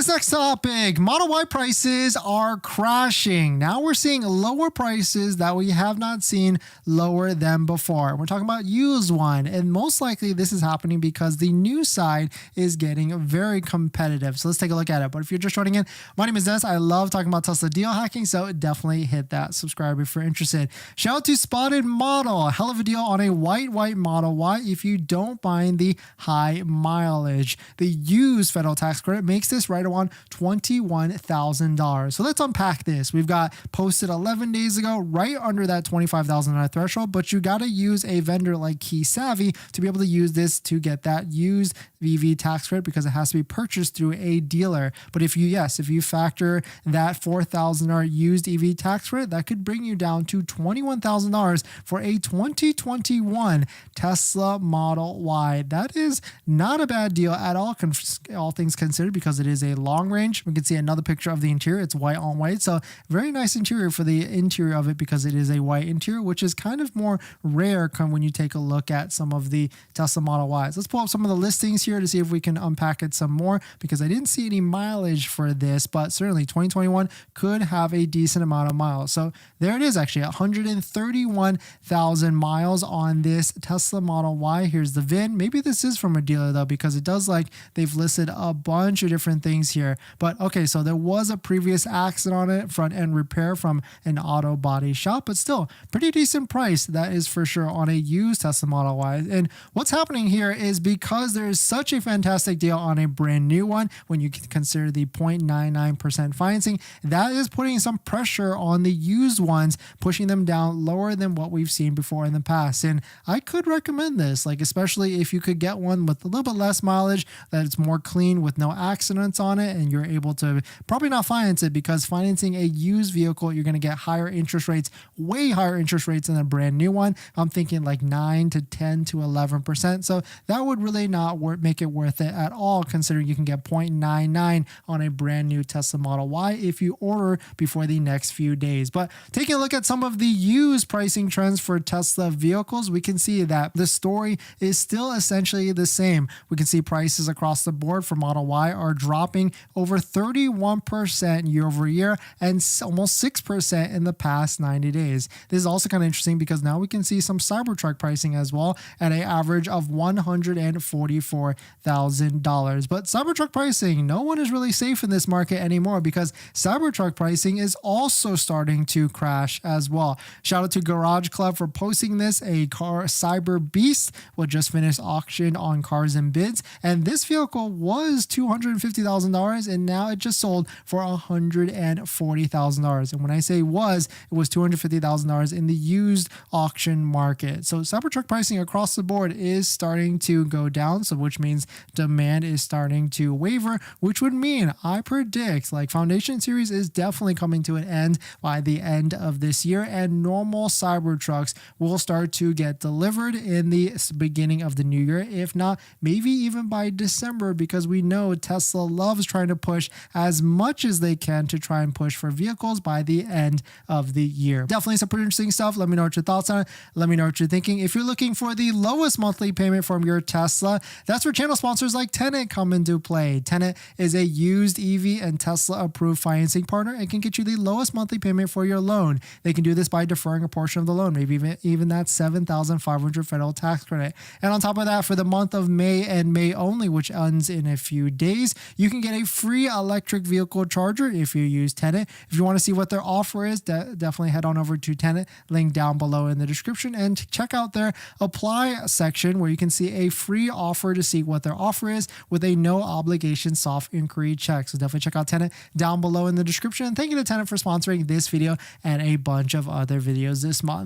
This next topic, Model Y prices are crashing. Now we're seeing lower prices that we have not seen lower than before. We're talking about used one, and most likely this is happening because the new side is getting very competitive. So let's take a look at it. But if you're just joining in, my name is Dennis. I love talking about Tesla deal hacking, so definitely hit that subscribe if you're interested. Shout out to Spotted Model. Hell of a deal on a white Model Y if you don't mind the high mileage. The used federal tax credit makes this right around $21,000. So let's unpack this. We've got posted 11 days ago, right under that $25,000 threshold, but you got to use a vendor like Key Savvy to be able to use this to get that used EV tax credit because it has to be purchased through a dealer. But if you factor that $4,000 used EV tax credit, that could bring you down to $21,000 for a 2021 Tesla Model Y. That is not a bad deal at all things considered, because it is a long range. We can see another picture of the interior. It's white on white. So very nice interior for the interior of it, because it is a white interior, which is kind of more rare when you take a look at some of the Tesla Model Ys. Let's pull up some of the listings here to see if we can unpack it some more, because I didn't see any mileage for this, but certainly 2021 could have a decent amount of miles. So there it is, actually 131,000 miles on this Tesla Model Y. Here's the VIN. Maybe this is from a dealer though, because it does like they've listed a bunch of different things here. But okay, so there was a previous accident on it, front end repair from an auto body shop, but still pretty decent price. That is for sure on a used Tesla Model Y. And what's happening here is because there is such a fantastic deal on a brand new one, when you consider the 0.99% financing, that is putting some pressure on the used ones, pushing them down lower than what we've seen before in the past. And I could recommend this, like especially if you could get one with a little bit less mileage, that it's more clean with no accidents on it, and you're able to probably not finance it, because financing a used vehicle, you're going to get higher interest rates, way higher interest rates than a brand new one. I'm thinking like 9 to 10 to 11%. So that would really not make it worth it at all, considering you can get 0.99 on a brand new Tesla Model Y if you order before the next few days. But taking a look at some of the used pricing trends for Tesla vehicles, we can see that the story is still essentially the same. We can see prices across the board for Model Y are dropping over 31% year over year and almost 6% in the past 90 days. This is also kind of interesting because now we can see some Cybertruck pricing as well at an average of $144,000. But Cybertruck pricing, no one is really safe in this market anymore, because Cybertruck pricing is also starting to crash as well. Shout out to Garage Club for posting this. A car Cyber Beast will just finish auction on Cars and Bids, and this vehicle was $250,000 and now it just sold for $140,000. And when I say was, it was $250,000 in the used auction market. So Cybertruck pricing across the board is starting to go down, so which means demand is starting to waver, which would mean I predict like Foundation Series is definitely coming to an end by the end of this year, and normal Cybertrucks will start to get delivered in the beginning of the new year, if not maybe even by December, because we know Tesla loves trying to push as much as they can to try and push for vehicles by the end of the year. Definitely some pretty interesting stuff. Let me know what your thoughts on it. Let me know what you're thinking. If you're looking for the lowest monthly payment from your Tesla, that's where channel sponsors like Tenet come into play. Tenet is a used EV and Tesla approved financing partner and can get you the lowest monthly payment for your loan. They can do this by deferring a portion of the loan, maybe even that $7,500 federal tax credit. And on top of that, for the month of May and May only, which ends in a few days, you can get a free electric vehicle charger if you use Tenet. If you want to see what their offer is, definitely head on over to Tenet, link down below in the description, and check out their apply section where you can see a free offer to see what their offer is with a no obligation soft inquiry check. So definitely check out Tenet down below in the description. And thank you to Tenet for sponsoring this video and a bunch of other videos this month.